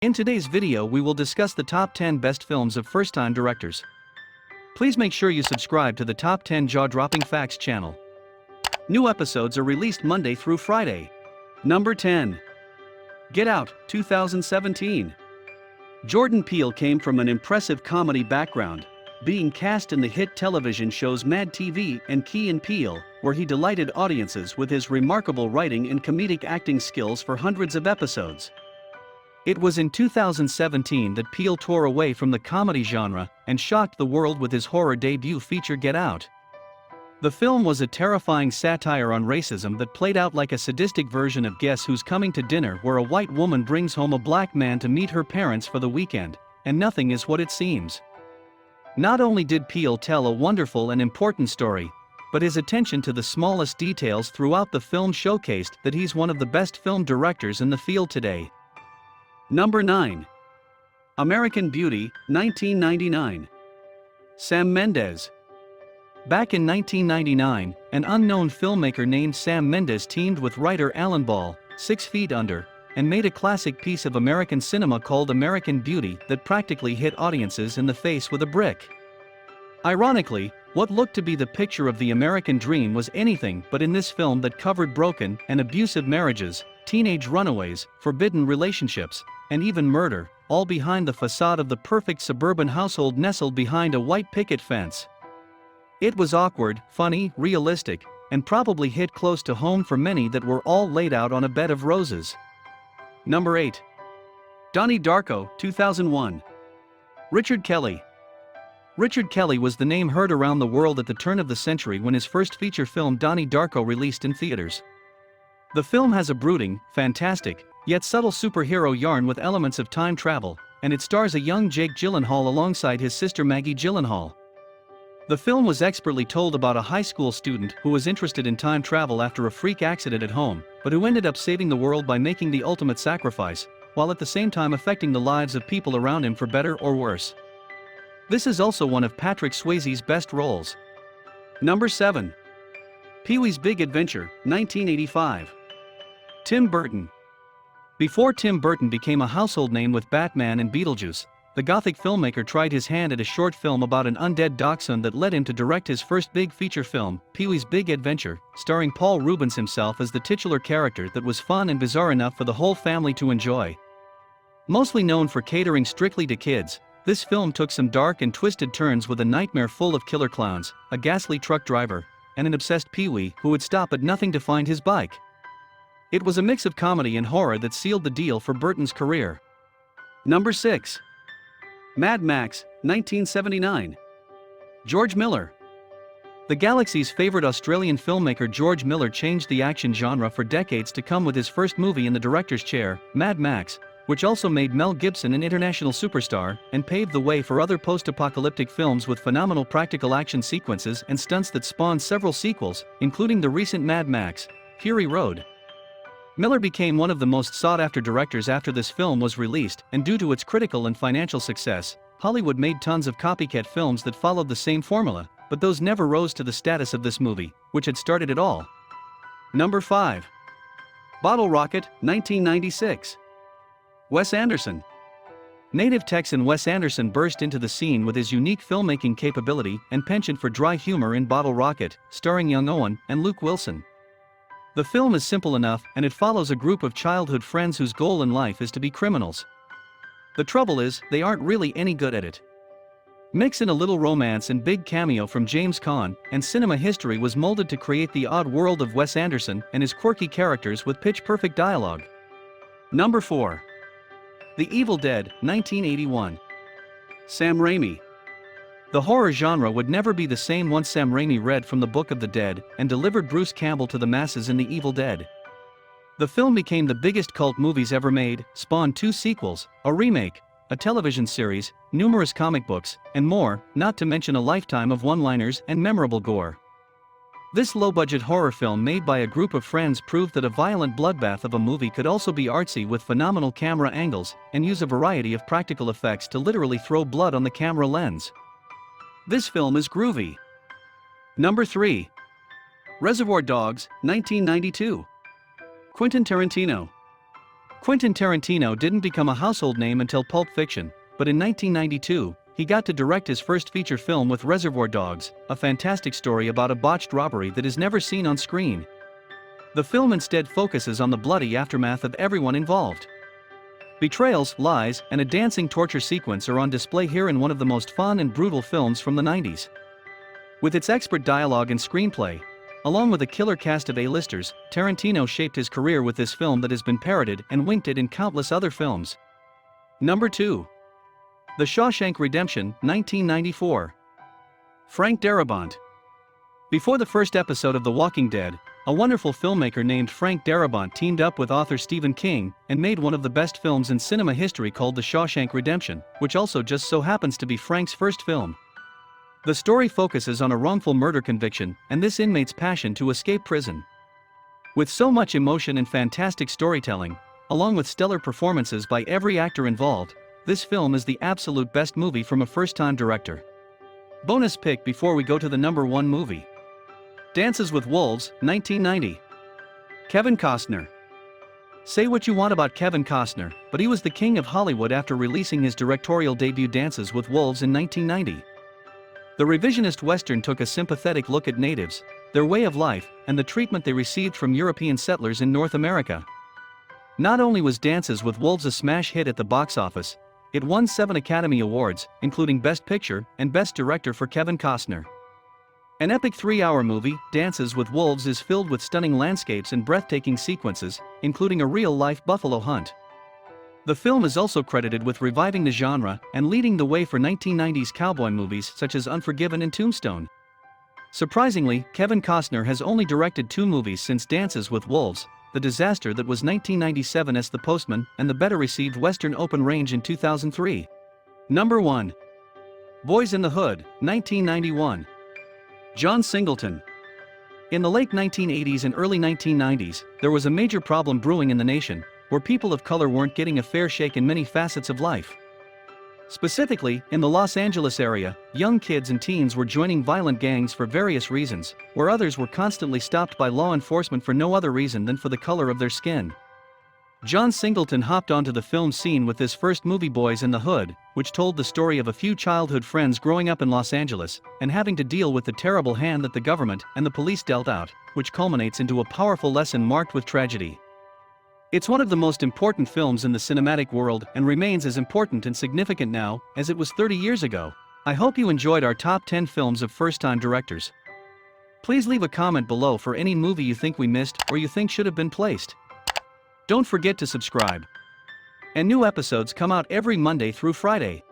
In today's video we will discuss the top 10 best films of first-time directors. Please make sure you subscribe to the Top 10 Jaw-Dropping Facts channel. New episodes are released Monday through Friday. Number 10. Get Out, 2017. Jordan Peele came from an impressive comedy background, being cast in the hit television shows Mad TV and Key & Peele, where he delighted audiences with his remarkable writing and comedic acting skills for hundreds of episodes. It was in 2017 that Peele tore away from the comedy genre and shocked the world with his horror debut feature Get Out. The film was a terrifying satire on racism that played out like a sadistic version of Guess Who's Coming to Dinner, where a white woman brings home a black man to meet her parents for the weekend, and nothing is what it seems. Not only did Peele tell a wonderful and important story, but his attention to the smallest details throughout the film showcased that he's one of the best film directors in the field today. Number 9. American Beauty, 1999. Sam Mendes. Back in 1999, an unknown filmmaker named Sam Mendes teamed with writer Alan Ball, 6 Feet Under, and made a classic piece of American cinema called American Beauty that practically hit audiences in the face with a brick. Ironically, what looked to be the picture of the American dream was anything but in this film that covered broken and abusive marriages, teenage runaways, forbidden relationships, and even murder, all behind the facade of the perfect suburban household nestled behind a white picket fence. It was awkward, funny, realistic, and probably hit close to home for many that were all laid out on a bed of roses. Number 8. Donnie Darko, 2001. Richard Kelly. Richard Kelly was the name heard around the world at the turn of the century when his first feature film Donnie Darko released in theaters. The film has a brooding, fantastic, yet subtle superhero yarn with elements of time travel, and it stars a young Jake Gyllenhaal alongside his sister Maggie Gyllenhaal. The film was expertly told about a high school student who was interested in time travel after a freak accident at home, but who ended up saving the world by making the ultimate sacrifice, while at the same time affecting the lives of people around him for better or worse. This is also one of Patrick Swayze's best roles. Number 7. Pee-wee's Big Adventure, 1985. Tim Burton. Before Tim Burton became a household name with Batman and Beetlejuice, the Gothic filmmaker tried his hand at a short film about an undead dachshund that led him to direct his first big feature film, Pee-wee's Big Adventure, starring Paul Rubens himself as the titular character that was fun and bizarre enough for the whole family to enjoy. Mostly known for catering strictly to kids, this film took some dark and twisted turns with a nightmare full of killer clowns, a ghastly truck driver, and an obsessed Pee-wee who would stop at nothing to find his bike. It was a mix of comedy and horror that sealed the deal for Burton's career. Number 6. Mad Max, 1979. George Miller. The galaxy's favorite Australian filmmaker George Miller changed the action genre for decades to come with his first movie in the director's chair, Mad Max, which also made Mel Gibson an international superstar and paved the way for other post-apocalyptic films with phenomenal practical action sequences and stunts that spawned several sequels, including the recent Mad Max, Fury Road. Miller became one of the most sought-after directors after this film was released, and due to its critical and financial success, Hollywood made tons of copycat films that followed the same formula, but those never rose to the status of this movie, which had started it all. Number 5. Bottle Rocket, 1996. Wes Anderson. Native Texan Wes Anderson burst into the scene with his unique filmmaking capability and penchant for dry humor in Bottle Rocket, starring young Owen and Luke Wilson. The film is simple enough, and it follows a group of childhood friends whose goal in life is to be criminals. The trouble is, they aren't really any good at it. Mix in a little romance and big cameo from James Caan, and cinema history was molded to create the odd world of Wes Anderson and his quirky characters with pitch-perfect dialogue. Number 4. The Evil Dead, 1981. Sam Raimi. The horror genre would never be the same once Sam Raimi read from the Book of the Dead and delivered Bruce Campbell to the masses in The Evil Dead. The film became the biggest cult movies ever made, spawned 2 sequels, a remake, a television series, numerous comic books, and more, not to mention a lifetime of one-liners and memorable gore. This low-budget horror film made by a group of friends proved that a violent bloodbath of a movie could also be artsy with phenomenal camera angles and use a variety of practical effects to literally throw blood on the camera lens. This film is groovy. Number 3. Reservoir Dogs, 1992. Quentin Tarantino. Quentin Tarantino didn't become a household name until Pulp Fiction, but in 1992, he got to direct his first feature film with Reservoir Dogs, a fantastic story about a botched robbery that is never seen on screen. The film instead focuses on the bloody aftermath of everyone involved. Betrayals, lies, and a dancing torture sequence are on display here in one of the most fun and brutal films from the 90s. With its expert dialogue and screenplay, along with a killer cast of A-listers, Tarantino shaped his career with this film that has been parodied and winked at in countless other films. Number 2. The Shawshank Redemption, 1994. Frank Darabont. Before the first episode of The Walking Dead, a wonderful filmmaker named Frank Darabont teamed up with author Stephen King and made one of the best films in cinema history called The Shawshank Redemption, which also just so happens to be Frank's first film. The story focuses on a wrongful murder conviction and this inmate's passion to escape prison. With so much emotion and fantastic storytelling, along with stellar performances by every actor involved, this film is the absolute best movie from a first-time director. Bonus pick before we go to the number 1 movie. Dances with Wolves, 1990. Kevin Costner. Say what you want about Kevin Costner, but he was the king of Hollywood after releasing his directorial debut Dances with Wolves in 1990. The revisionist Western took a sympathetic look at natives, their way of life, and the treatment they received from European settlers in North America. Not only was Dances with Wolves a smash hit at the box office, it won 7 Academy Awards, including Best Picture and Best Director for Kevin Costner. An epic 3-hour movie, Dances with Wolves is filled with stunning landscapes and breathtaking sequences, including a real-life buffalo hunt. The film is also credited with reviving the genre and leading the way for 1990s cowboy movies such as Unforgiven and Tombstone. Surprisingly, Kevin Costner has only directed 2 movies since Dances with Wolves, the disaster that was 1997's The Postman and the better-received Western Open Range in 2003. Number 1. Boys in the Hood, 1991. John Singleton. In the late 1980s and early 1990s, there was a major problem brewing in the nation, where people of color weren't getting a fair shake in many facets of life. Specifically, in the Los Angeles area, young kids and teens were joining violent gangs for various reasons, where others were constantly stopped by law enforcement for no other reason than for the color of their skin. John Singleton hopped onto the film scene with his first movie Boys in the Hood, which told the story of a few childhood friends growing up in Los Angeles and having to deal with the terrible hand that the government and the police dealt out, which culminates into a powerful lesson marked with tragedy. It's one of the most important films in the cinematic world and remains as important and significant now as it was 30 years ago. I hope you enjoyed our top 10 films of first-time directors. Please leave a comment below for any movie you think we missed or you think should have been placed. Don't forget to subscribe. And new episodes come out every Monday through Friday.